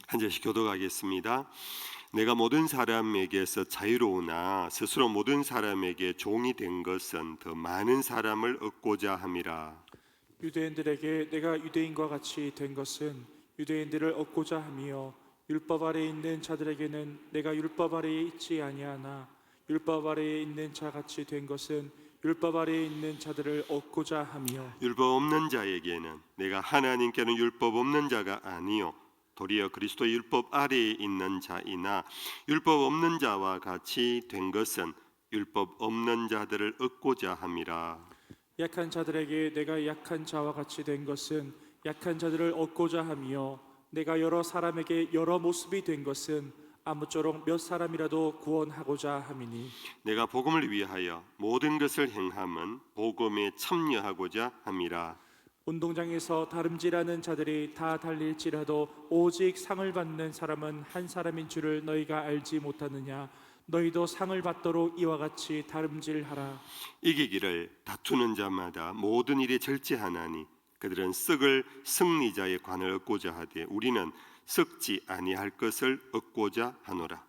한 절씩 교독하겠습니다. 내가 모든 사람에게서 자유로우나 스스로 모든 사람에게 종이 된 것은 더 많은 사람을 얻고자 함이라. 유대인들에게 내가 유대인과 같이 된 것은 유대인들을 얻고자 함이요 율법 아래에 있는 자들에게는 내가 율법 아래에 있지 아니하나 율법 아래에 있는 자 같이 된 것은 율법 아래에 있는 자들을 얻고자 함이요 율법 없는 자에게는 내가 하나님께는 율법 없는 자가 아니요 도리어 그리스도 율법 아래에 있는 자이나 율법 없는 자와 같이 된 것은 율법 없는 자들을 얻고자 함이라. 약한 자들에게 내가 약한 자와 같이 된 것은 약한 자들을 얻고자 함이요 내가 여러 사람에게 여러 모습이 된 것은 아무쪼록 몇 사람이라도 구원하고자 함이니 내가 복음을 위하여 모든 것을 행함은 복음에 참여하고자 함이라. 운동장에서 다름질하는 자들이 다 달릴지라도 오직 상을 받는 사람은 한 사람인 줄을 너희가 알지 못하느냐 너희도 상을 받도록 이와 같이 다름질하라. 이기기를 다투는 자마다 모든 일에 절제하나니 그들은 썩을 승리자의 관을 얻고자 하되 우리는 썩지 아니할 것을 얻고자 하노라.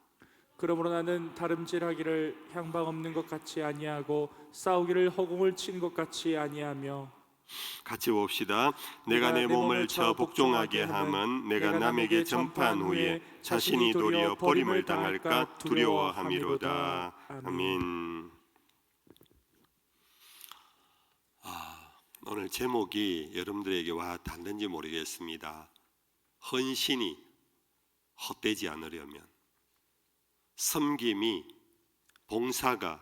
그러므로 나는 다름질하기를 향방 없는 것 같이 아니하고 싸우기를 허공을 치는 것 같이 아니하며 같이 봅시다. 내가 내 몸을 쳐 복종하게 함은 내가 남에게 전파한 후에 자신이 도리어 버림을 당할까 두려워함이로다. 아멘. 오늘 제목이 여러분들에게 와 닿는지 모르겠습니다. 헌신이 헛되지 않으려면, 섬김이, 봉사가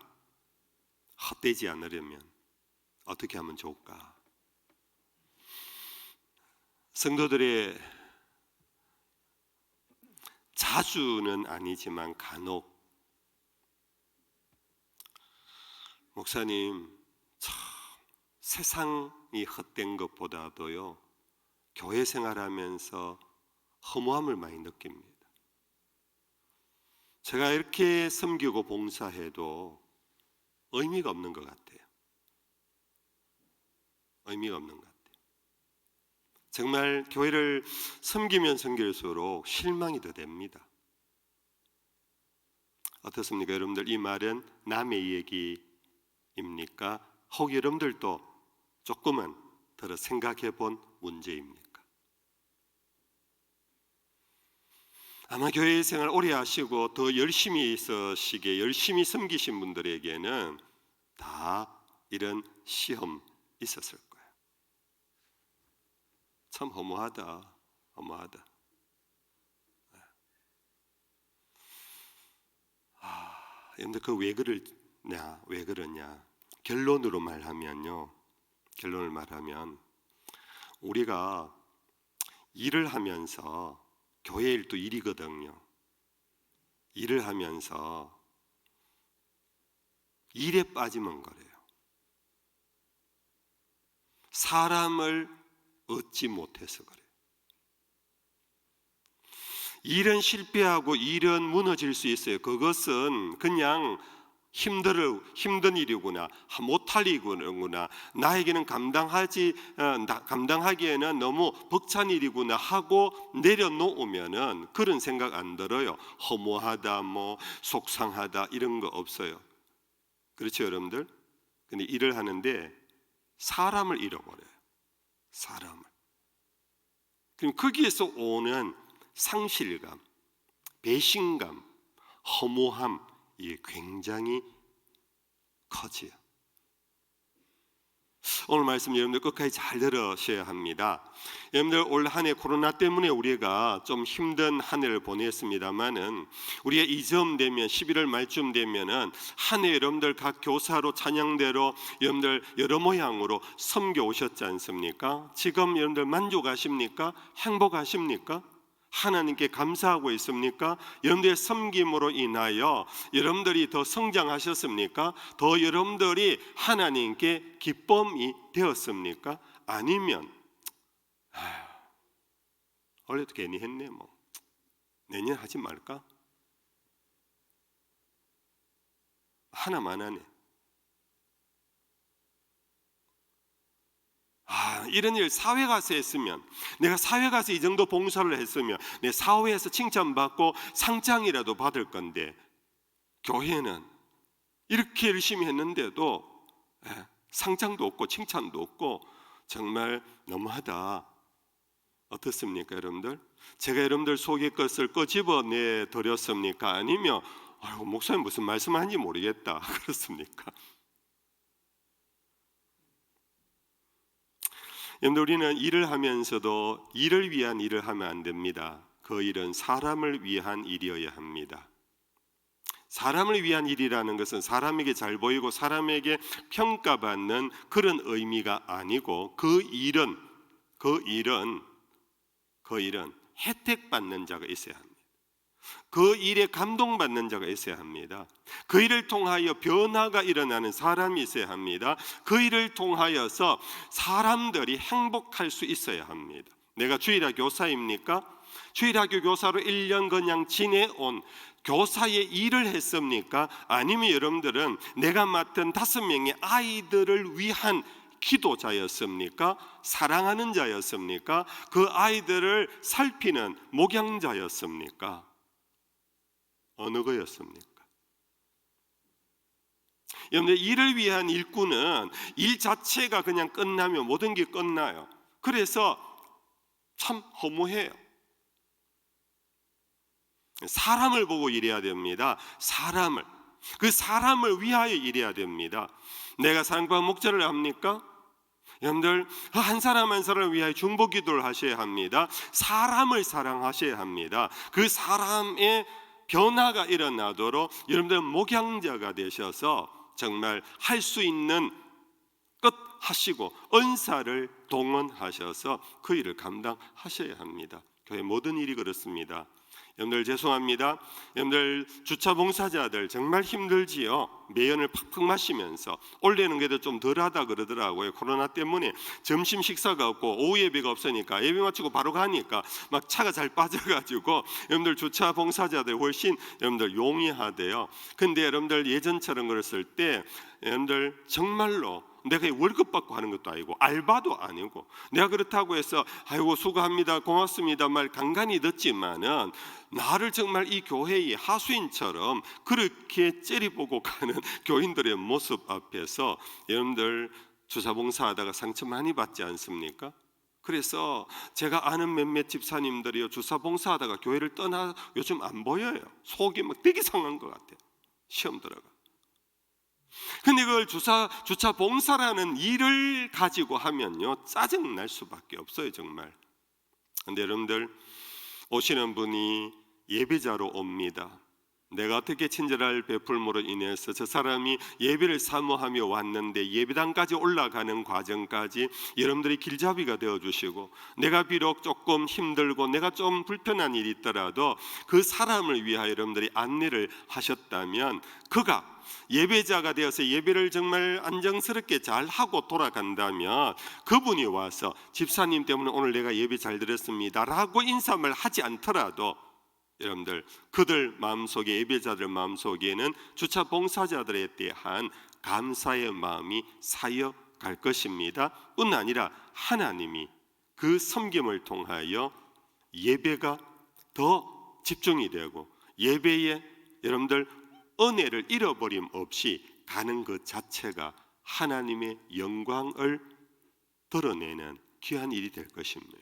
헛되지 않으려면 어떻게 하면 좋을까? 성도들의 자주는 아니지만 간혹 목사님 참 세상이 헛된 것보다도요 교회 생활하면서 허무함을 많이 느낍니다. 제가 이렇게 섬기고 봉사해도 의미가 없는 것 같아요. 의미가 없는 것 같아요. 정말 교회를 섬기면 섬길수록 실망이 더 됩니다. 어떻습니까? 여러분들 이 말은 남의 얘기입니까? 혹 여러분들도 조금은 더 생각해 본 문제입니까? 아마 교회 생활 오래 하시고 더 열심히 있으시게 열심히 섬기신 분들에게는 다 이런 시험 있었을 거예요. 참 허무하다. 여러분들 그 왜 그러냐? 결론을 말하면 우리가 일을 하면서 교회 일도 일이거든요. 일을 하면서 일에 빠지면 그래요. 사람을 얻지 못해서 그래요. 일은 실패하고 일은 무너질 수 있어요. 그것은 그냥 힘든 일이구나, 못할 일이구나, 나에게는 감당하기에는 너무 벅찬 일이구나 하고 내려놓으면은 그런 생각 안 들어요. 허무하다, 속상하다 이런 거 없어요. 그렇죠, 여러분들? 근데 일을 하는데 사람을 잃어버려요. 사람을. 그럼 거기에서 오는 상실감, 배신감, 허무함 이게 굉장히 커져요. 오늘 말씀 여러분들 끝까지 잘 들으셔야 합니다. 여러분들 올 한 해 코로나 때문에 우리가 좀 힘든 한 해를 보냈습니다만은 우리가 이점 되면 11월 말쯤 되면은 한 해 여러분들 각 교사로 찬양대로 여러분들 여러 모양으로 섬겨 오셨지 않습니까? 지금 여러분들 만족하십니까? 행복하십니까? 하나님께 감사하고 있습니까? 여러분들의 섬김으로 인하여 여러분들이 더 성장하셨습니까? 더 여러분들이 하나님께 기쁨이 되었습니까? 아니면 원래도 괜히 했네 내년 하지 말까? 하나만 하네. 이런 일 사회 가서 했으면, 내가 사회 가서 이 정도 봉사를 했으면 내 사회에서 칭찬받고 상장이라도 받을 건데, 교회는 이렇게 열심히 했는데도 상장도 없고 칭찬도 없고 정말 너무하다. 어떻습니까, 여러분들? 제가 여러분들 속의 것을 끄집어내 드렸습니까? 아니면 아이고, 목사님 무슨 말씀하는지 모르겠다 그렇습니까? 여러분들, 우리는 일을 하면서도 일을 위한 일을 하면 안 됩니다. 그 일은 사람을 위한 일이어야 합니다. 사람을 위한 일이라는 것은 사람에게 잘 보이고 사람에게 평가받는 그런 의미가 아니고, 그 일은 혜택받는 자가 있어야 합니다. 그 일에 감동받는 자가 있어야 합니다. 그 일을 통하여 변화가 일어나는 사람이 있어야 합니다. 그 일을 통하여서 사람들이 행복할 수 있어야 합니다. 내가 주일학교 교사입니까? 주일학교 교사로 1년 그냥 지내온 교사의 일을 했습니까? 아니면 여러분들은 내가 맡은 5명의 아이들을 위한 기도자였습니까? 사랑하는 자였습니까? 그 아이들을 살피는 목양자였습니까? 어느 거였습니까? 여러분들, 일을 위한 일꾼은 일 자체가 그냥 끝나면 모든 게 끝나요. 그래서 참 허무해요. 사람을 보고 일해야 됩니다. 그 사람을 위하여 일해야 됩니다. 내가 사랑과 목자를 합니까? 여러분들, 한 사람 한 사람을 위하여 중보 기도를 하셔야 합니다. 사람을 사랑하셔야 합니다. 그 사람의 변화가 일어나도록 여러분들 목양자가 되셔서 정말 할 수 있는 끝 하시고 은사를 동원하셔서 그 일을 감당하셔야 합니다. 교회 모든 일이 그렇습니다. 여러분들, 죄송합니다. 여러분들, 주차 봉사자들 정말 힘들지요. 매연을 팍팍 마시면서 올해는 그래도 좀 덜하다 그러더라고요. 코로나 때문에 점심 식사가 없고 오후 예배가 없으니까 예배 마치고 바로 가니까 막 차가 잘 빠져가지고 여러분들, 주차 봉사자들 훨씬 여러분들 용이하대요. 근데 여러분들, 예전처럼 그랬을 때 여러분들 정말로 내가 월급 받고 하는 것도 아니고 알바도 아니고, 내가 그렇다고 해서 아이고 수고합니다 고맙습니다 말 간간히 듣지만은 나를 정말 이 교회의 하수인처럼 그렇게 째려보고 가는 교인들의 모습 앞에서 여러분들 주차봉사하다가 상처 많이 받지 않습니까? 그래서 제가 아는 몇몇 집사님들이요, 주차봉사하다가 교회를 떠나 요즘 안 보여요. 속이 막 되게 상한 것 같아요. 시험 들어가. 근데 그걸 주차 봉사라는 일을 가지고 하면요, 짜증 날 수밖에 없어요, 정말. 근데 여러분들, 오시는 분이 예배자로 옵니다. 내가 어떻게 친절할 베풀므로 인해서 저 사람이 예배를 사모하며 왔는데 예배당까지 올라가는 과정까지 여러분들이 길잡이가 되어주시고, 내가 비록 조금 힘들고 내가 좀 불편한 일이 있더라도 그 사람을 위하여 여러분들이 안내를 하셨다면, 그가 예배자가 되어서 예배를 정말 안정스럽게 잘 하고 돌아간다면 그분이 와서 집사님 때문에 오늘 내가 예배 잘 드렸습니다 라고 인사말 하지 않더라도 여러분들, 그들 마음속에, 예배자들 마음속에는 주차 봉사자들에 대한 감사의 마음이 쌓여갈 것입니다. 뿐 아니라 하나님이 그 섬김을 통하여 예배가 더 집중이 되고 예배에 여러분들 은혜를 잃어버림 없이 가는 것 자체가 하나님의 영광을 드러내는 귀한 일이 될 것입니다.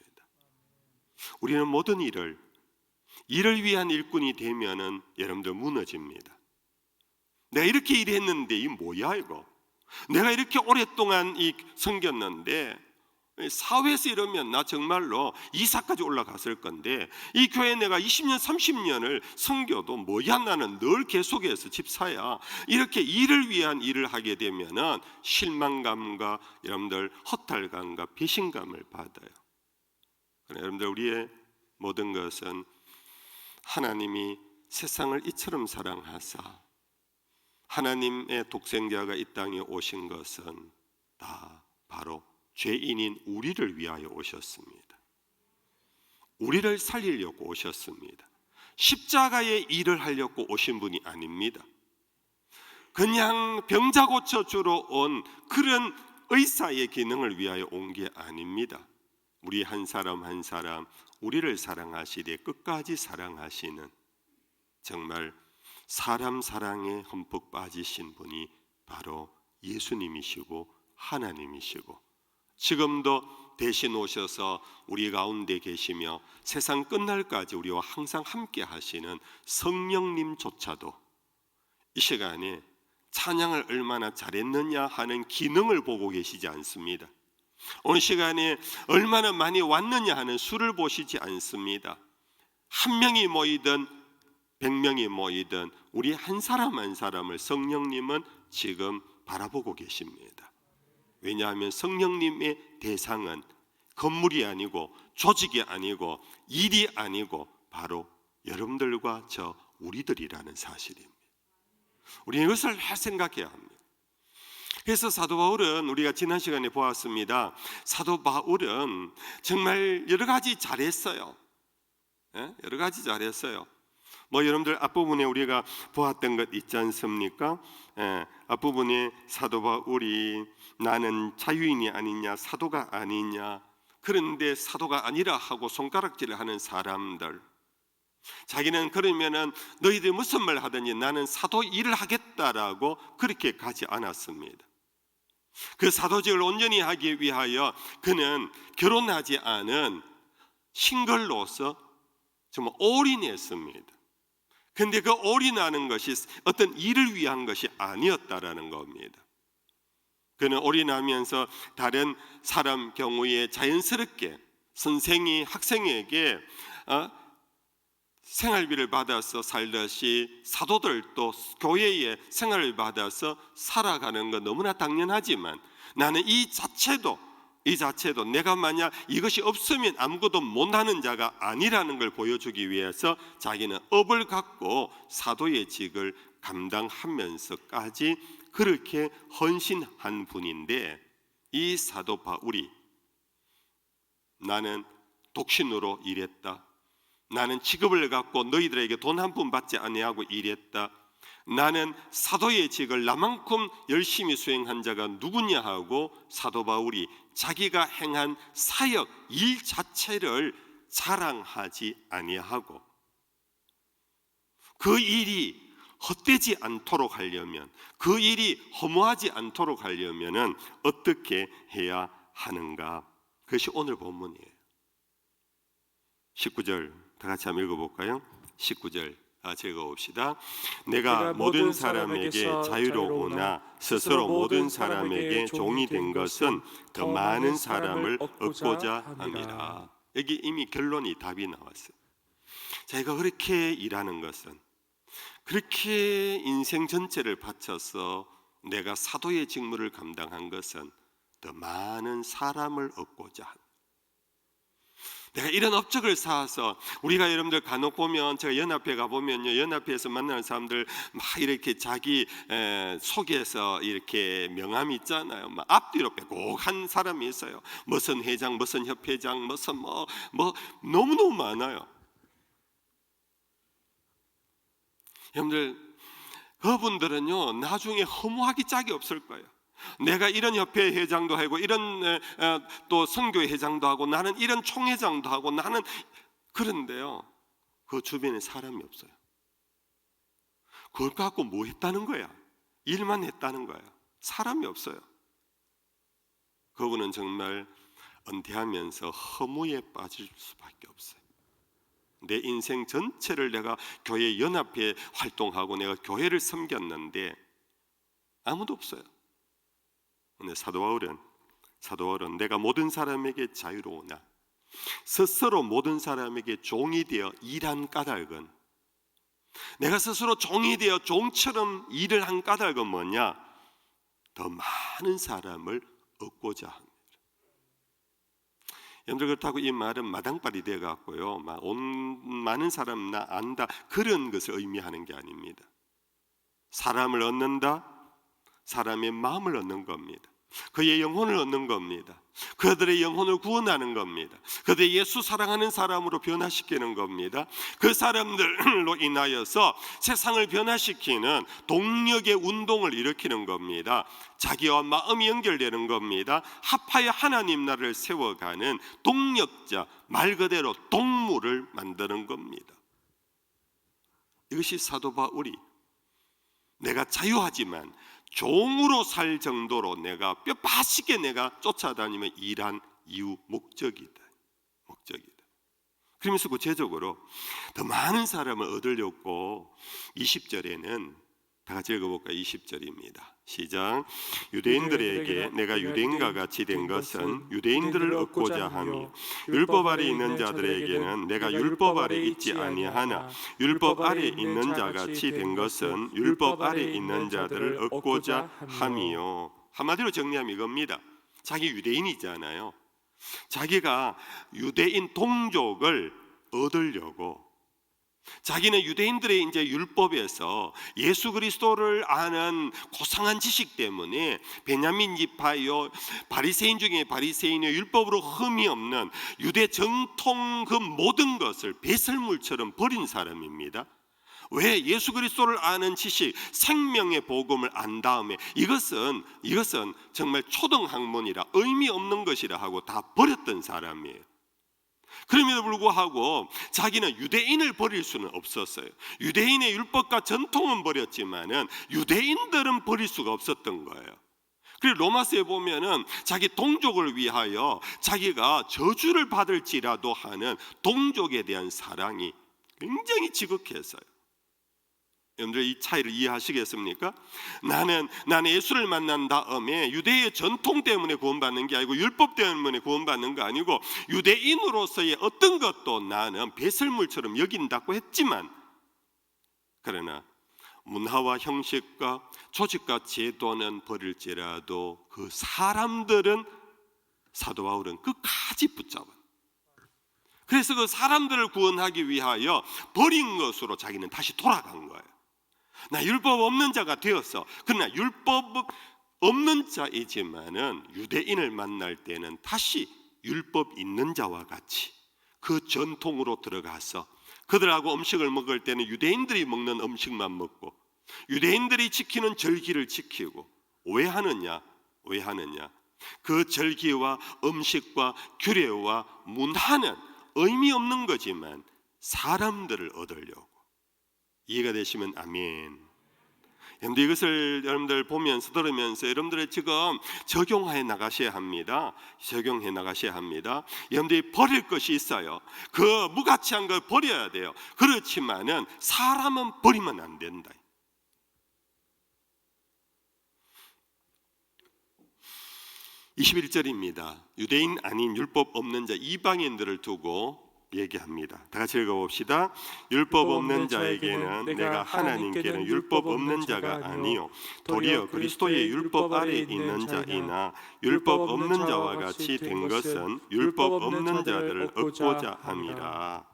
우리는 모든 일을 위한 일꾼이 되면은 여러분들 무너집니다. 내가 이렇게 일했는데 이 뭐야 이거? 내가 이렇게 오랫동안 섬겼는데 사회에서 이러면 나 정말로 이사까지 올라갔을 건데, 이 교회 내가 20년 30년을 섬겨도 뭐야, 나는 늘 계속해서 집사야. 이렇게 일을 위한 일을 하게 되면은 실망감과 여러분들 허탈감과 배신감을 받아요. 여러분들, 우리의 모든 것은 하나님이 세상을 이처럼 사랑하사 하나님의 독생자가 이 땅에 오신 것은 다 바로 죄인인 우리를 위하여 오셨습니다. 우리를 살리려고 오셨습니다. 십자가의 일을 하려고 오신 분이 아닙니다. 그냥 병자 고쳐 주러 온 그런 의사의 기능을 위하여 온 게 아닙니다. 우리 한 사람 한 사람 우리를 사랑하시되 끝까지 사랑하시는, 정말 사람 사랑에 흠뻑 빠지신 분이 바로 예수님이시고 하나님이시고, 지금도 대신 오셔서 우리 가운데 계시며 세상 끝날까지 우리와 항상 함께 하시는 성령님조차도 이 시간에 찬양을 얼마나 잘했느냐 하는 기능을 보고 계시지 않습니다. 오늘 시간에 얼마나 많이 왔느냐 하는 수를 보시지 않습니다. 한 명이 모이든 100명이 모이든 우리 한 사람 한 사람을 성령님은 지금 바라보고 계십니다. 왜냐하면 성령님의 대상은 건물이 아니고 조직이 아니고 일이 아니고 바로 여러분들과 저 우리들이라는 사실입니다. 우리는 이것을 생각해야 합니다. 그래서 사도 바울은, 우리가 지난 시간에 보았습니다. 사도 바울은 정말 여러 가지 잘했어요. 여러 가지 잘했어요. 여러분들 앞부분에 우리가 보았던 것 있지 않습니까? 앞부분에 사도 바울이 나는 자유인이 아니냐, 사도가 아니냐, 그런데 사도가 아니라 하고 손가락질을 하는 사람들, 자기는 그러면은 너희들 무슨 말 하든지 나는 사도 일을 하겠다라고 그렇게 가지 않았습니다. 그 사도직을 온전히 하기 위하여 그는 결혼하지 않은 싱글로서 정말 올인했습니다. 근데 그 올인하는 것이 어떤 일을 위한 것이 아니었다라는 겁니다. 그는 올인하면서 다른 사람 경우에 자연스럽게 선생이 학생에게 생활비를 받아서 살듯이 사도들도 교회에 생활을 받아서 살아가는 건 너무나 당연하지만, 나는 이 자체도 내가 만약 이것이 없으면 아무것도 못하는 자가 아니라는 걸 보여주기 위해서 자기는 업을 갖고 사도의 직을 감당하면서까지 그렇게 헌신한 분인데, 이 사도 바울이 나는 독신으로 일했다, 나는 직업을 갖고 너희들에게 돈 한 푼 받지 아니하고 일했다, 나는 사도의 직을 나만큼 열심히 수행한 자가 누구냐 하고 사도 바울이 자기가 행한 사역 일 자체를 자랑하지 아니하고, 그 일이 헛되지 않도록 하려면, 그 일이 허무하지 않도록 하려면은 어떻게 해야 하는가? 그것이 오늘 본문이에요. 19절 다 같이 한번 읽어볼까요? 19절 읽어봅시다. 내가 모든 사람에게 자유로우나 스스로 모든 사람에게 종이 된 것은 더 많은 사람을 얻고자 함이라. 여기 이미 결론이, 답이 나왔어요. 자기가 그렇게 일하는 것은, 그렇게 인생 전체를 바쳐서 내가 사도의 직무를 감당한 것은 더 많은 사람을 얻고자 합니다. 내가 이런 업적을 쌓아서, 우리가 여러분들 간혹 보면, 제가 연합회 가보면요, 연합회에서 만나는 사람들 막 이렇게 자기 속에서 이렇게 명함이 있잖아요. 막 앞뒤로 빼곡한 사람이 있어요. 무슨 회장, 무슨 협회장, 무슨 뭐 너무너무 많아요. 여러분들, 그분들은요 나중에 허무하기 짝이 없을 거예요. 내가 이런 협회 회장도 하고, 이런 또 선교회 회장도 하고, 나는 이런 총회장도 하고, 나는, 그런데요 그 주변에 사람이 없어요. 그걸 갖고 뭐 했다는 거야? 일만 했다는 거야. 사람이 없어요. 그분은 정말 은퇴하면서 허무에 빠질 수밖에 없어요. 내 인생 전체를 내가 교회 연합회 활동하고 내가 교회를 섬겼는데 아무도 없어요. 근데 사도 바울은 내가 모든 사람에게 자유로우나 스스로 모든 사람에게 종이 되어 일한 까닭은, 내가 스스로 종이 되어 종처럼 일을 한 까닭은 뭐냐? 더 많은 사람을 얻고자 합니다. 여러분들, 그렇다고 이 말은 마당발이 되어 갖고요 많은 사람 나 안다, 그런 것을 의미하는 게 아닙니다. 사람을 얻는다, 사람의 마음을 얻는 겁니다. 그의 영혼을 얻는 겁니다. 그들의 영혼을 구원하는 겁니다. 그들의 예수 사랑하는 사람으로 변화시키는 겁니다. 그 사람들로 인하여서 세상을 변화시키는 동력의 운동을 일으키는 겁니다. 자기와 마음이 연결되는 겁니다. 합하여 하나님 나라를 세워가는 동력자, 말 그대로 동물을 만드는 겁니다. 이것이 사도 바울이 내가 자유하지만 종으로 살 정도로 내가 뼈빠시게 내가 쫓아다니며 일한 이유 목적이다. 그러면서 구체적으로 더 많은 사람을 얻으려고 20절에는 다 같이 읽어볼까요? 20절입니다. 시작. 유대인들에게 내가 유대인과 같이 된 것은 유대인들을 얻고자 함이 율법 아래 있는 자들에게는 내가 율법 아래 있지 아니하나 율법 아래 있는 자같이 된 것은 율법 아래 있는 자들을 얻고자 함이요. 한마디로 정리하면 이겁니다. 자기 유대인이잖아요. 자기가 유대인 동족을 얻으려고 자기는 유대인들의 이제 율법에서 예수 그리스도를 아는 고상한 지식 때문에 베냐민 지파요 바리새인 중에 바리새인의 율법으로 흠이 없는 유대 정통 그 모든 것을 배설물처럼 버린 사람입니다. 왜? 예수 그리스도를 아는 지식, 생명의 복음을 안 다음에 이것은 정말 초등학문이라 의미 없는 것이라 하고 다 버렸던 사람이에요. 그럼에도 불구하고 자기는 유대인을 버릴 수는 없었어요. 유대인의 율법과 전통은 버렸지만은 유대인들은 버릴 수가 없었던 거예요. 그리고 로마서에 보면은 자기 동족을 위하여 자기가 저주를 받을지라도 하는 동족에 대한 사랑이 굉장히 지극했어요. 여러분들 이 차이를 이해하시겠습니까? 나는 예수를 만난 다음에 유대의 전통 때문에 구원받는 게 아니고 율법 때문에 구원받는 거 아니고 유대인으로서의 어떤 것도 나는 배설물처럼 여긴다고 했지만 그러나 문화와 형식과 조직과 제도는 버릴지라도 그 사람들은 사도 바울은 끝까지 붙잡아요. 그래서 그 사람들을 구원하기 위하여 버린 것으로 자기는 다시 돌아간 거예요. 나 율법 없는 자가 되었어. 그러나 율법 없는 자이지만은 유대인을 만날 때는 다시 율법 있는 자와 같이 그 전통으로 들어가서 그들하고 음식을 먹을 때는 유대인들이 먹는 음식만 먹고 유대인들이 지키는 절기를 지키고 왜 하느냐? 그 절기와 음식과 규례와 문화는 의미 없는 거지만 사람들을 얻으려고. 이해가 되시면 아멘. 여러분들 이것을 여러분들 보면서 들으면서 여러분들이 지금 적용해 나가셔야 합니다. 여러분들이 버릴 것이 있어요. 그 무가치한 걸 버려야 돼요. 그렇지만은 사람은 버리면 안 된다. 21절입니다. 유대인 아닌 율법 없는 자 이방인들을 두고 얘기합니다. 다 같이 읽어봅시다. 율법 없는 자에게는 내가 하나님께는 율법 없는 자가 아니요 도리어 그리스도의 율법 아래 있는 자이나 율법 없는 자와 같이 된 것은 율법 없는 자들을 얻고자 함이라.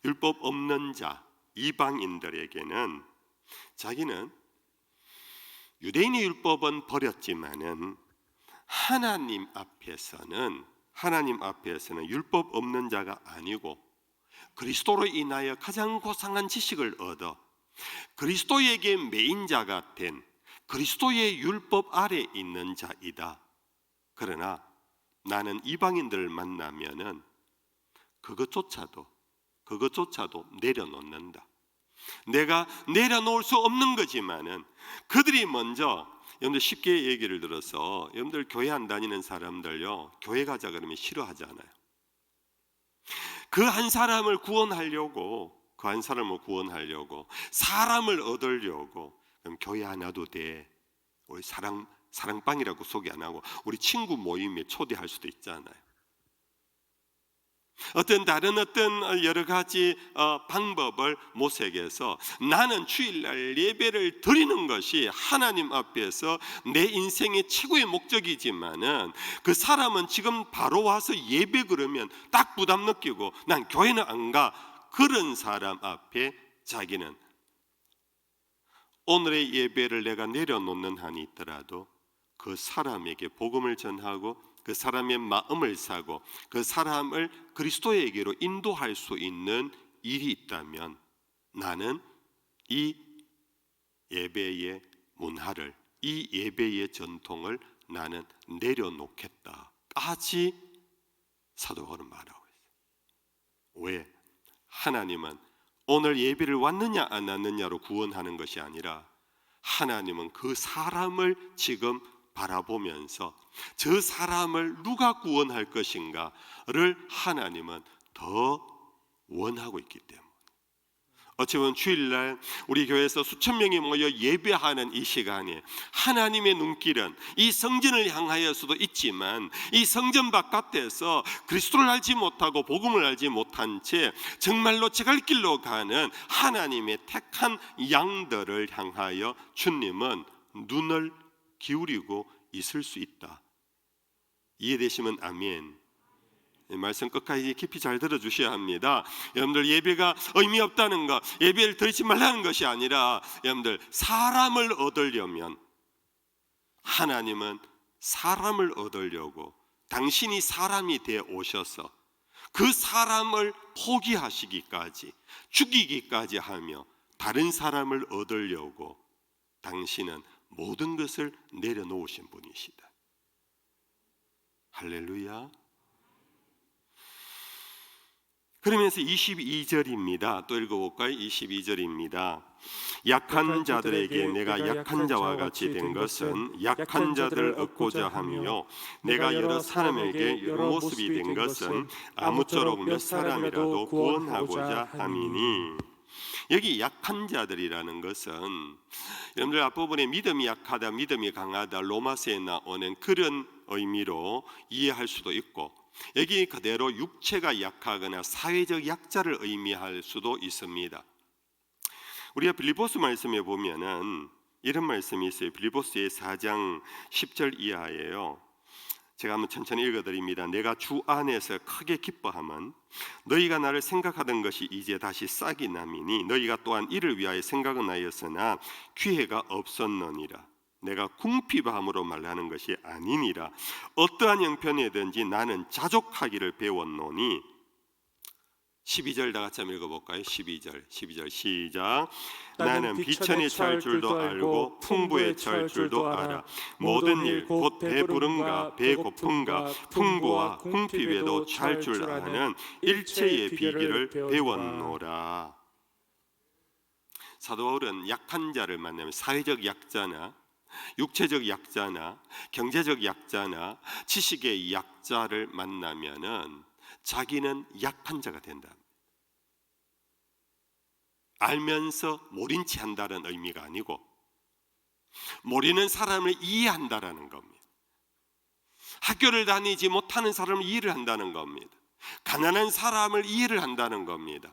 율법 없는 자 이방인들에게는 자기는 유대인의 율법은 버렸지만은 하나님 앞에서는 율법 없는 자가 아니고 그리스도로 인하여 가장 고상한 지식을 얻어 그리스도에게 메인자가 된 그리스도의 율법 아래 있는 자이다. 그러나 나는 이방인들을 만나면은 그것조차도 내려놓는다. 내가 내려놓을 수 없는 거지만은 그들이 먼저 여러분들 쉽게 얘기를 들어서 여러분들 교회 안 다니는 사람들요 교회 가자 그러면 싫어하잖아요. 그 한 사람을 구원하려고 사람을 얻으려고 그럼 교회 안 와도 돼. 우리 사랑방이라고 소개 안 하고 우리 친구 모임에 초대할 수도 있잖아요. 다른 여러 가지 방법을 모색해서 나는 주일날 예배를 드리는 것이 하나님 앞에서 내 인생의 최고의 목적이지만은 그 사람은 지금 바로 와서 예배 그러면 딱 부담 느끼고 난 교회는 안 가. 그런 사람 앞에 자기는 오늘의 예배를 내가 내려놓는 한이 있더라도 그 사람에게 복음을 전하고 그 사람의 마음을 사고 그 사람을 그리스도에게로 인도할 수 있는 일이 있다면 나는 이 예배의 문화를, 이 예배의 전통을 나는 내려놓겠다까지 사도 바울은 말하고 있어요. 왜? 하나님은 오늘 예배를 왔느냐 안 왔느냐로 구원하는 것이 아니라 하나님은 그 사람을 지금 바라보면서 저 사람을 누가 구원할 것인가를 하나님은 더 원하고 있기 때문에, 어찌 보면 주일날 우리 교회에서 수천 명이 모여 예배하는 이 시간에 하나님의 눈길은 이 성전을 향하여 수도 있지만 이 성전 바깥에서 그리스도를 알지 못하고 복음을 알지 못한 채 정말로 제갈 길로 가는 하나님의 택한 양들을 향하여 주님은 눈을 기울이고 있을 수 있다. 이해되시면 아멘. 말씀 끝까지 깊이 잘 들어주셔야 합니다. 여러분들, 예배가 의미 없다는 것, 예배를 드리지 말라는 것이 아니라, 여러분들, 사람을 얻으려면 하나님은 사람을 얻으려고 당신이 사람이 되어 오셔서 그 사람을 포기하시기까지, 죽이기까지 하며 다른 사람을 얻으려고 당신은 모든 것을 내려놓으신 분이시다. 할렐루야. 그러면서 22절입니다. 또 읽어볼까요? 22절입니다. 약한 자들에게 내가 약한 자와 같이 된 것은 약한 자들을 얻고자 하며 내가 여러 사람에게 여러 모습이 된 것은 아무쪼록 몇 사람이라도 구원하고자 함이니. 여기 약한 자들이라는 것은 여러분들 앞부분에 믿음이 약하다, 믿음이 강하다, 로마서에 나오는 그런 의미로 이해할 수도 있고, 여기 그대로 육체가 약하거나 사회적 약자를 의미할 수도 있습니다. 우리가 빌립보서 말씀에 보면은 이런 말씀이 있어요. 빌립보서의 4장 10절 이하예요. 제가 한번 천천히 읽어드립니다. 내가 주 안에서 크게 기뻐함은 너희가 나를 생각하던 것이 이제 다시 싹이 남이니 너희가 또한 이를 위하여 생각은 하였으나 기회가 없었느니라. 내가 궁핍함으로 말하는 것이 아니니라. 어떠한 형편이든지 나는 자족하기를 배웠노니. 12절 다 같이 한번 읽어볼까요? 12절 시작. 나는 비천에 처할 줄도 알고 풍부에 처할 줄도 알아. 모든 일 곧 배부름과 배고픔과 풍부와 궁핍에도 처할 줄 아는 일체의 비결을 배웠노라. 사도 바울은 약한 자를 만나면 사회적 약자나 육체적 약자나 경제적 약자나 지식의 약자를 만나면은 자기는 약한 자가 된다. 알면서 모른 체 한다는 의미가 아니고 모르는 사람을 이해한다라는 겁니다. 학교를 다니지 못하는 사람을 이해를 한다는 겁니다. 가난한 사람을 이해를 한다는 겁니다.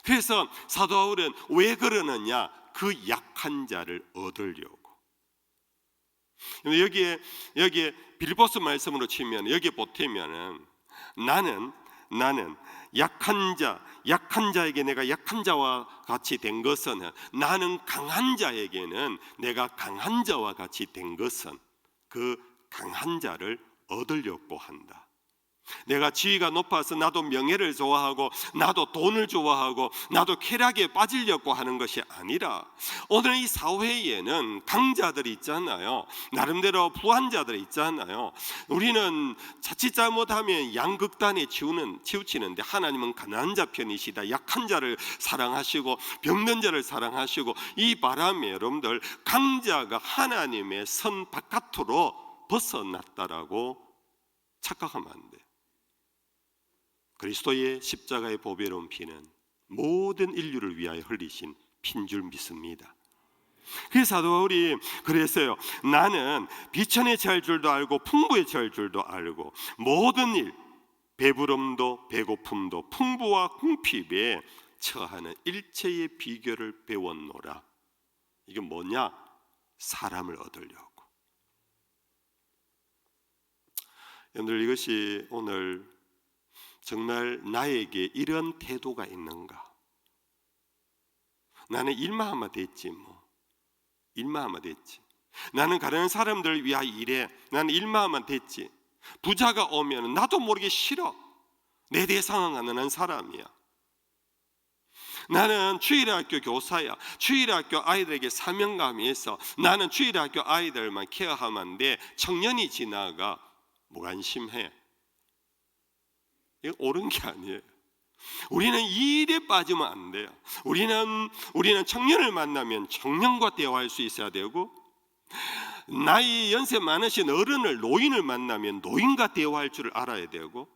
그래서 사도 바울은 왜 그러느냐? 그 약한 자를 얻으려고. 여기에 빌립보서 말씀으로 치면 여기에 보태면은 나는 약한 자에게 내가 약한 자와 같이 된 것은, 나는 강한 자에게는 내가 강한 자와 같이 된 것은 그 강한 자를 얻으려고 한다. 내가 지위가 높아서 나도 명예를 좋아하고 나도 돈을 좋아하고 나도 쾌락에 빠지려고 하는 것이 아니라, 오늘 이 사회에는 강자들이 있잖아요. 나름대로 부한 자들이 있잖아요. 우리는 자칫 잘못하면 양극단에 치우치는데 하나님은 가난한 자 편이시다. 약한 자를 사랑하시고 병든 자를 사랑하시고, 이 바람에 여러분들 강자가 하나님의 선 바깥으로 벗어났다라고 착각하면 안 돼요. 그리스도의 십자가의 보배로운 피는 모든 인류를 위하여 흘리신 피인 줄 믿습니다. 그래서 사도 바울이 그랬어요. 나는 비천에 처할 줄도 알고 풍부에 처할 줄도 알고 모든 일, 배부름도 배고픔도 풍부와 궁핍에 처하는 일체의 비결을 배웠노라. 이게 뭐냐? 사람을 얻으려고. 여러분들, 이것이 오늘 정말 나에게 이런 태도가 있는가? 나는 일만 하면 됐지 뭐. 일만 하면 됐지. 나는 가난한 사람들을 위하여 일해. 나는 일만 하면 됐지. 부자가 오면 나도 모르게 싫어. 내 대상은 한 사람이야. 나는 주일학교 교사야. 주일학교 아이들에게 사명감이 있어. 나는 주일학교 아이들만 케어하면 돼. 청년이 지나가 무관심해. 이거 옳은 게 아니에요. 우리는 이 일에 빠지면 안 돼요. 우리는 청년을 만나면 청년과 대화할 수 있어야 되고, 나이 연세 많으신 어른을 노인을 만나면 노인과 대화할 줄 알아야 되고,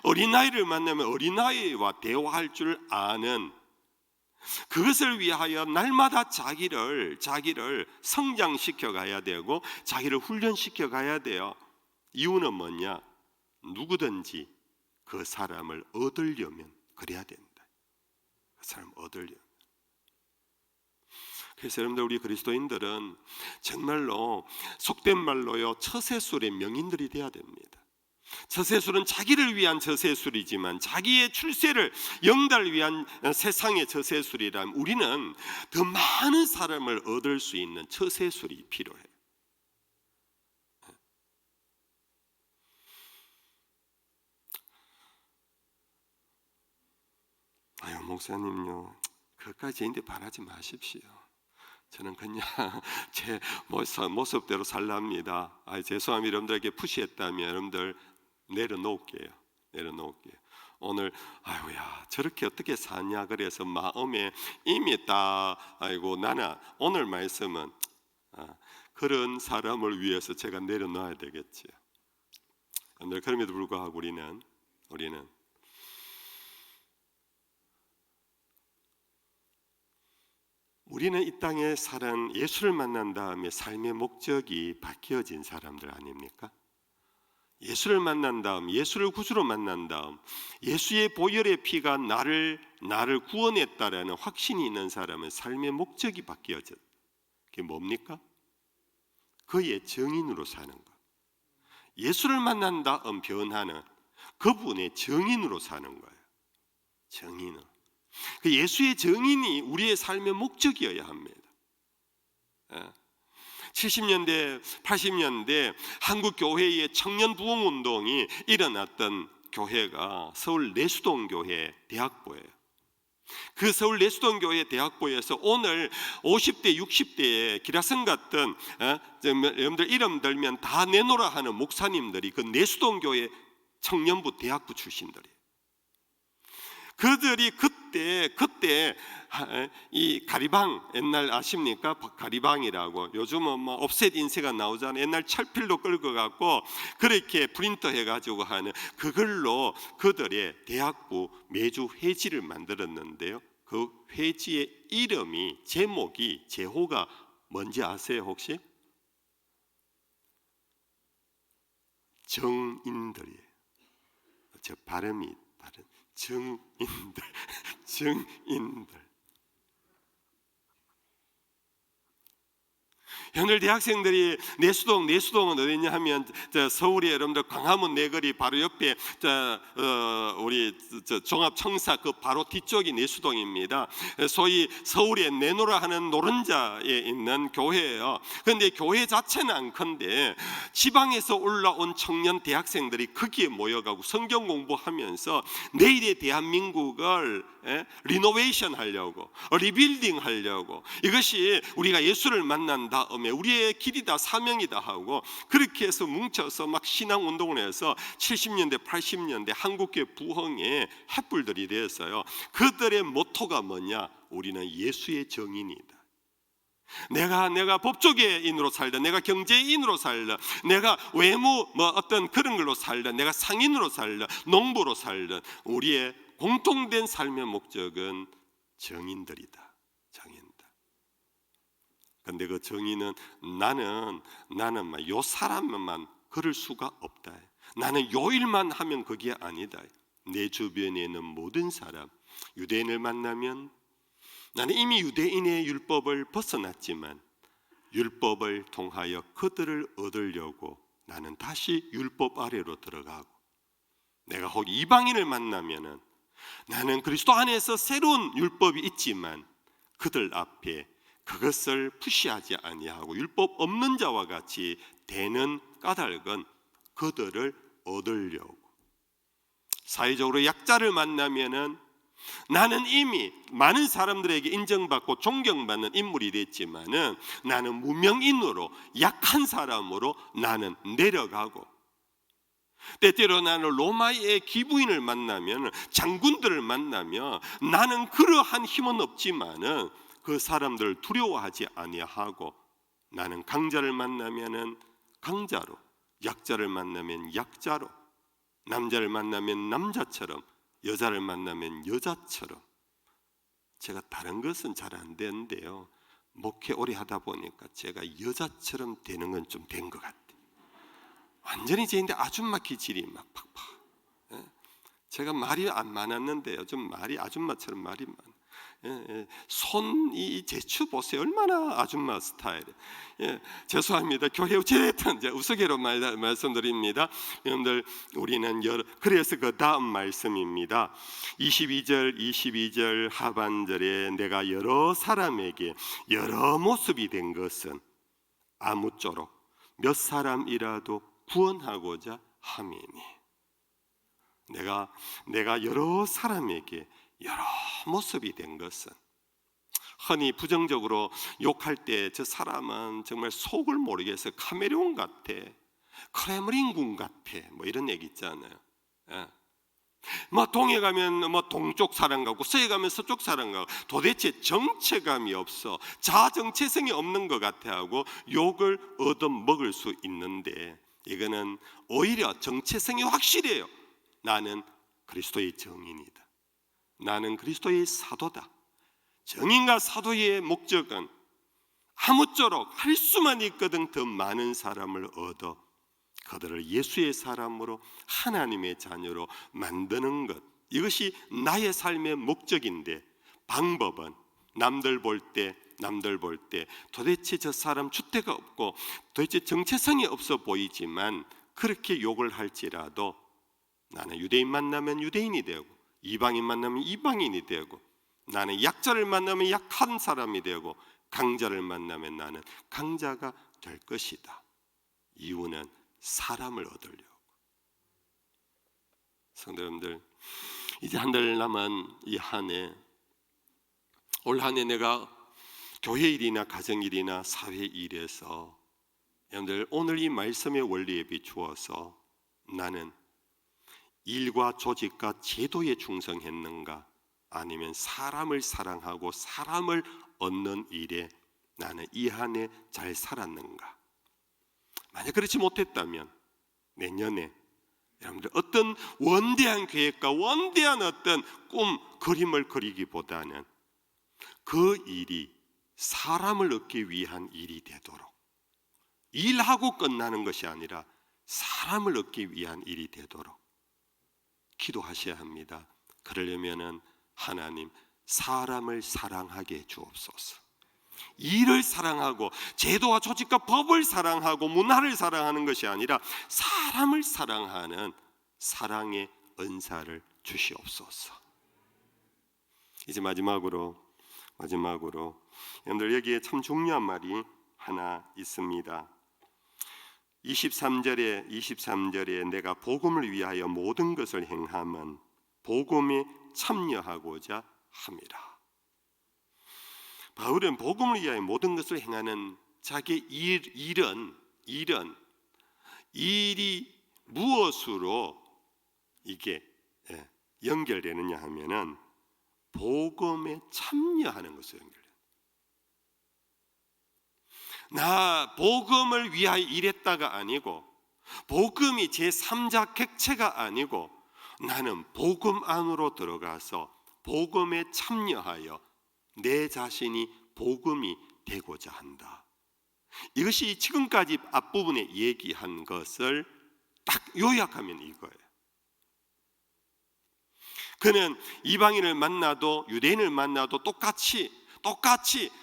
어린아이를 만나면 어린아이와 대화할 줄 아는, 그것을 위하여 날마다 자기를 성장시켜 가야 되고 자기를 훈련시켜 가야 돼요. 이유는 뭐냐? 누구든지 그 사람을 얻으려면 그래야 된다. 그 사람 얻으려면. 그래서 여러분들, 우리 그리스도인들은 정말로 속된 말로요, 처세술의 명인들이 돼야 됩니다. 처세술은 자기를 위한 처세술이지만 자기의 출세를 영달을 위한 세상의 처세술이라면 우리는 더 많은 사람을 얻을 수 있는 처세술이 필요해요. 아유, 목사님요, 그것까지 저한테 바라지 마십시오. 저는 그냥 제 모습대로 살랍니다. 죄송합니다. 여러분들에게 푸시했다면 여러분들 내려놓을게요. 오늘 아이고야, 저렇게 어떻게 사냐 그래서 마음에 이미 딱 나는 오늘 말씀은 그런 사람을 위해서 제가 내려놔야 되겠지요. 그럼에도 불구하고 우리는 이 땅에 살은 예수를 만난 다음에 삶의 목적이 바뀌어진 사람들 아닙니까? 예수를 만난 다음, 예수를 구주로 만난 다음, 예수의 보혈의 피가 나를 구원했다라는 확신이 있는 사람은 삶의 목적이 바뀌어졌다. 그게 뭡니까? 그의 정인으로 사는 것. 예수를 만난 다음 변화는 그분의 정인으로 사는 거예요. 정인으로. 그 예수의 정인이 우리의 삶의 목적이어야 합니다. 70년대, 80년대 한국 교회의 청년 부흥 운동이 일어났던 교회가 서울 내수동 교회 대학보예요. 그 서울 내수동 교회 대학보에서 오늘 50대, 60대의 기라성 같은 여러분들 이름 들면 다 내놓으라 하는 목사님들이 그 내수동 교회 청년부 대학부 출신들이에요. 그들이 그때 이 가리방, 옛날 아십니까? 가리방이라고 요즘은 뭐 옵셋 인쇄가 나오잖아요. 옛날 철필로 끌고 갖고 그렇게 프린터 해가지고 하는 그걸로 그들의 대학부 매주 회지를 만들었는데요. 그 회지의 이름이 제호가 뭔지 아세요 혹시? 정인들이에요. 저 발음이 다른. 정인들. 오늘 대학생들이 내수동은 어디냐 하면 서울의 여러분들 광화문 내거리 바로 옆에 우리 종합청사 그 바로 뒤쪽이 내수동입니다. 소위 서울에 내노라 하는 노른자에 있는 교회예요. 그런데 교회 자체는 안 큰데 지방에서 올라온 청년 대학생들이 거기에 모여가고 성경 공부하면서 내일의 대한민국을 리노베이션 하려고, 리빌딩 하려고, 이것이 우리가 예수를 만난 다음에 우리의 길이다, 사명이다 하고 그렇게 해서 뭉쳐서 막 신앙 운동을 해서 70년대 80년대 한국교회 부흥의 횃불들이 되었어요. 그들의 모토가 뭐냐? 우리는 예수의 정인이다. 내가 법조계인으로 살든, 내가 경제인으로 살든, 내가 외무 어떤 그런 걸로 살든, 내가 상인으로 살든, 농부로 살든, 우리의 공통된 삶의 목적은 정인들이다. 근데 그 정의는 나는 요 사람만 그럴 수가 없다. 나는 요 일만 하면 그게 아니다. 내 주변에 있는 모든 사람, 유대인을 만나면 나는 이미 유대인의 율법을 벗어났지만 율법을 통하여 그들을 얻으려고 나는 다시 율법 아래로 들어가고, 내가 혹 이방인을 만나면은 나는 그리스도 안에서 새로운 율법이 있지만 그들 앞에 그것을 푸시하지 아니하고 율법 없는 자와 같이 되는 까닭은 그들을 얻으려고. 사회적으로 약자를 만나면은 나는 이미 많은 사람들에게 인정받고 존경받는 인물이 됐지만은 나는 무명인으로 약한 사람으로 나는 내려가고, 때때로 나는 로마의 기부인을 만나면, 장군들을 만나면 나는 그러한 힘은 없지만은 그 사람들을 두려워하지 아니하고, 나는 강자를 만나면은 강자로, 약자를 만나면 약자로, 남자를 만나면 남자처럼, 여자를 만나면 여자처럼. 제가 다른 것은 잘 안 되는데요, 목회 오래 하다 보니까 제가 여자처럼 되는 건 좀 된 것 같아요. 완전히 제인데 아줌마 기질이 막 팍팍. 제가 말이 안 많았는데요, 좀 말이 아줌마처럼 말이 많아. 손이 제추 보세요, 얼마나 아줌마 스타일. 죄송합니다. 교회 어찌됐든 우스개로 말씀드립니다. 여러분들, 우리는 그래서 그 다음 말씀입니다. 22절 하반절에 내가 여러 사람에게 여러 모습이 된 것은 아무쪼록 몇 사람이라도 구원하고자 함이니. 내가 여러 사람에게 여러 모습이 된 것은, 흔히 부정적으로 욕할 때 저 사람은 정말 속을 모르겠어, 카멜레온 같아, 크레므린궁 같아, 뭐 이런 얘기 있잖아요. 뭐 동해 가면 뭐 동쪽 사람 같고, 서해 가면 서쪽 사람 같고, 도대체 정체감이 없어, 자정체성이 없는 것 같아 하고 욕을 얻어먹을 수 있는데, 이거는 오히려 정체성이 확실해요. 나는 그리스도의 정인이다, 나는 그리스도의 사도다. 정인과 사도의 목적은 아무쪼록 할 수만 있거든 더 많은 사람을 얻어 그들을 예수의 사람으로, 하나님의 자녀로 만드는 것. 이것이 나의 삶의 목적인데, 방법은 남들 볼 때 도대체 저 사람 주대가 없고 도대체 정체성이 없어 보이지만, 그렇게 욕을 할지라도 나는 유대인 만나면 유대인이 되고, 이방인 만나면 이방인이 되고, 나는 약자를 만나면 약한 사람이 되고, 강자를 만나면 나는 강자가 될 것이다. 이유는 사람을 얻으려고. 성도 여러분들, 이제 한 달 남은 이 한 해, 올 한 해 내가 교회 일이나 가정 일이나 사회 일에서, 여러분들 오늘 이 말씀의 원리에 비추어서 나는 일과 조직과 제도에 충성했는가, 아니면 사람을 사랑하고 사람을 얻는 일에 나는 이 한 해 잘 살았는가. 만약 그렇지 못했다면 내년에 여러분들 어떤 원대한 계획과 원대한 어떤 꿈, 그림을 그리기보다는 그 일이 사람을 얻기 위한 일이 되도록, 일하고 끝나는 것이 아니라 사람을 얻기 위한 일이 되도록 기도하셔야 합니다. 그러려면은 하나님, 사람을 사랑하게 주옵소서. 일을 사랑하고 제도와 조직과 법을 사랑하고 문화를 사랑하는 것이 아니라 사람을 사랑하는 사랑의 은사를 주시옵소서. 이제 마지막으로 여러분들, 여기에 참 중요한 말이 하나 있습니다. 23절에 내가 복음을 위하여 모든 것을 행함은 복음에 참여하고자 함이라. 바울은 복음을 위하여 모든 것을 행하는 자기 일이 무엇으로 이게 연결되느냐 하면은 복음에 참여하는 것으로 연결돼요. 나 복음을 위하여 일했다가 아니고, 복음이 제3자 객체가 아니고, 나는 복음 안으로 들어가서 복음에 참여하여 내 자신이 복음이 되고자 한다. 이것이 지금까지 앞부분에 얘기한 것을 딱 요약하면 이거예요. 그는 이방인을 만나도 유대인을 만나도 똑같이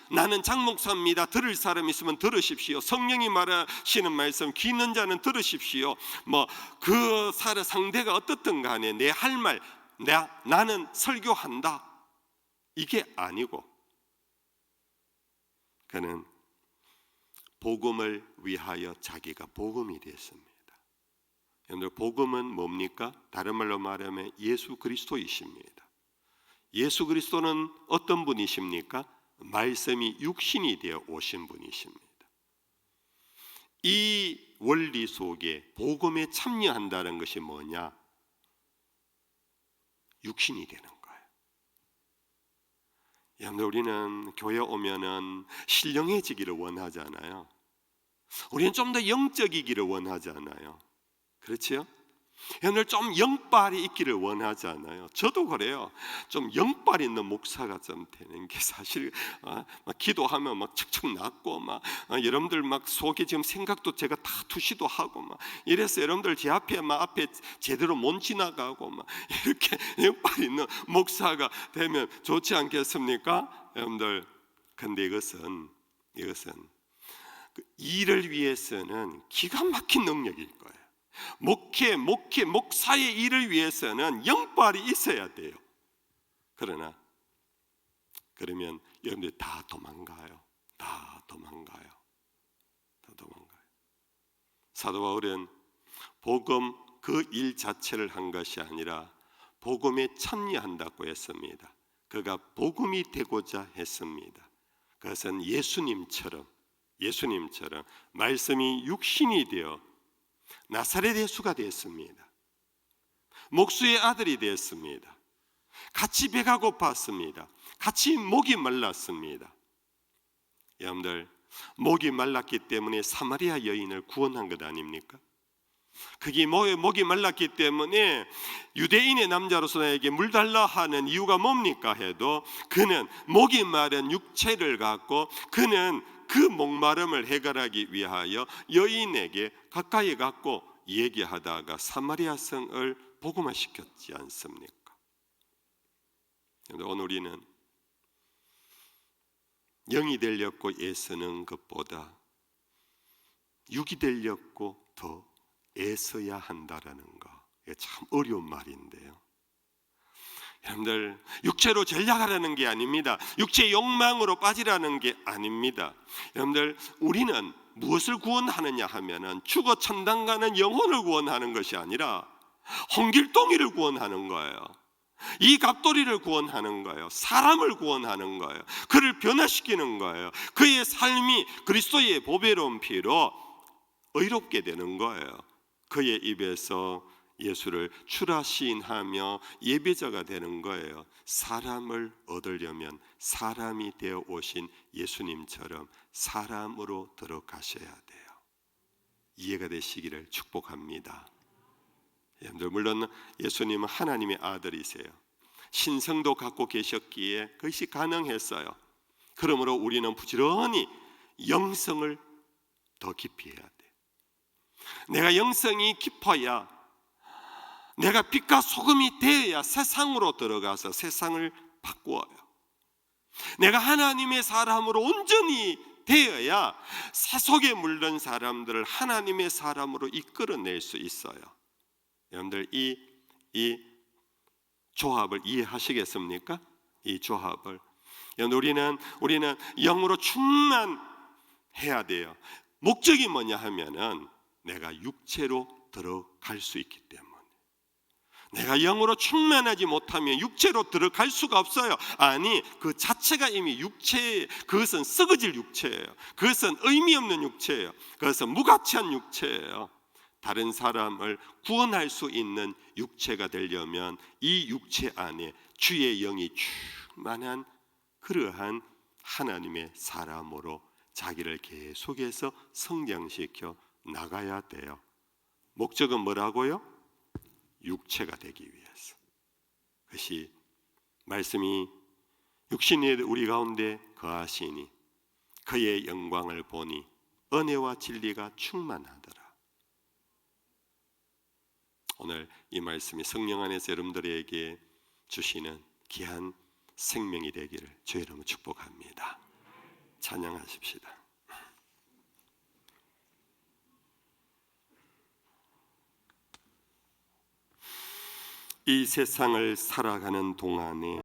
나는 장목사입니다, 들을 사람 있으면 들으십시오, 성령이 말하시는 말씀 귀 있는 자는 들으십시오, 뭐 그 상대가 어떻든 간에 내 할 말, 나는 설교한다, 이게 아니고 그는 복음을 위하여 자기가 복음이 되었습니다. 여러분들, 복음은 뭡니까? 다른 말로 말하면 예수 그리스도이십니다. 예수 그리스도는 어떤 분이십니까? 말씀이 육신이 되어 오신 분이십니다. 이 원리 속에 복음에 참여한다는 것이 뭐냐? 육신이 되는 거예요. 여러분들, 우리는 교회 오면은 신령해지기를 원하잖아요. 우리는 좀 더 영적이기를 원하잖아요. 그렇지요? 여러분들, 좀 영빨이 있기를 원하잖아요. 저도 그래요. 좀 영빨 있는 목사가 좀 되는 게 사실 막 기도하면 막 척척 낫고 막 여러분들 막 속에 지금 생각도 제가 다 투시도 하고 막 이래서 여러분들 제 앞에 막 앞에 제대로 못 지나가고 막 이렇게 영빨 있는 목사가 되면 좋지 않겠습니까? 여러분들, 근데 이것은 그 일을 위해서는 기가 막힌 능력일 거예요. 목사의 일을 위해서는 영빨이 있어야 돼요. 그러면 여러분들 다 도망가요. 사도 바울은 복음 그 일 자체를 한 것이 아니라 복음에 참여한다고 했습니다. 그가 복음이 되고자 했습니다. 그것은 예수님처럼 말씀이 육신이 되어 나사렛 예수가 되었습니다. 목수의 아들이 되었습니다. 같이 배가 고팠습니다. 같이 목이 말랐습니다. 여러분들, 목이 말랐기 때문에 사마리아 여인을 구원한 것 아닙니까? 그게 목이 말랐기 때문에 유대인의 남자로서 나에게 물 달라 하는 이유가 뭡니까 해도 그는 목이 마른 육체를 갖고 그는 그 목마름을 해결하기 위하여 여인에게 가까이 갖고 얘기하다가 사마리아 성을 복음화시켰지 않습니까? 오늘 우리는 영이 되려고 애쓰는 것보다 육이 되려고 더 애써야 한다라는 거, 이게 참 어려운 말인데요. 여러분들, 육체로 전략하라는 게 아닙니다. 육체의 욕망으로 빠지라는 게 아닙니다. 여러분들, 우리는 무엇을 구원하느냐 하면은 죽어 천당 가는 영혼을 구원하는 것이 아니라 홍길동이를 구원하는 거예요. 이 갑돌이를 구원하는 거예요. 사람을 구원하는 거예요. 그를 변화시키는 거예요. 그의 삶이 그리스도의 보배로운 피로 의롭게 되는 거예요. 그의 입에서 예수를 주라 시인하며 예배자가 되는 거예요. 사람을 얻으려면 사람이 되어 오신 예수님처럼 사람으로 들어가셔야 돼요. 이해가 되시기를 축복합니다. 여러분들, 물론 예수님은 하나님의 아들이세요. 신성도 갖고 계셨기에 그것이 가능했어요. 그러므로 우리는 부지런히 영성을 더 깊이 해야 돼요. 내가 영성이 깊어야, 내가 빛과 소금이 되어야 세상으로 들어가서 세상을 바꾸어요. 내가 하나님의 사람으로 온전히 되어야 세속에 물든 사람들을 하나님의 사람으로 이끌어낼 수 있어요. 여러분들, 이 조합을 이해하시겠습니까? 이 조합을. 우리는 영으로 충만해야 돼요. 목적이 뭐냐 하면은 내가 육체로 들어갈 수 있기 때문에. 내가 영으로 충만하지 못하면 육체로 들어갈 수가 없어요. 아니, 그 자체가 이미 육체, 그것은 썩어질 육체예요. 그것은 의미 없는 육체예요. 그것은 무가치한 육체예요. 다른 사람을 구원할 수 있는 육체가 되려면 이 육체 안에 주의 영이 충만한 그러한 하나님의 사람으로 자기를 계속해서 성장시켜 나가야 돼요. 목적은 뭐라고요? 육체가 되기 위해서. 그것이 말씀이 육신이 우리 가운데 거하시니 그의 영광을 보니 은혜와 진리가 충만하더라. 오늘 이 말씀이 성령 안에서 여러분들에게 주시는 귀한 생명이 되기를 주의 이름으로 축복합니다. 찬양하십시다. 이 세상을 살아가는 동안에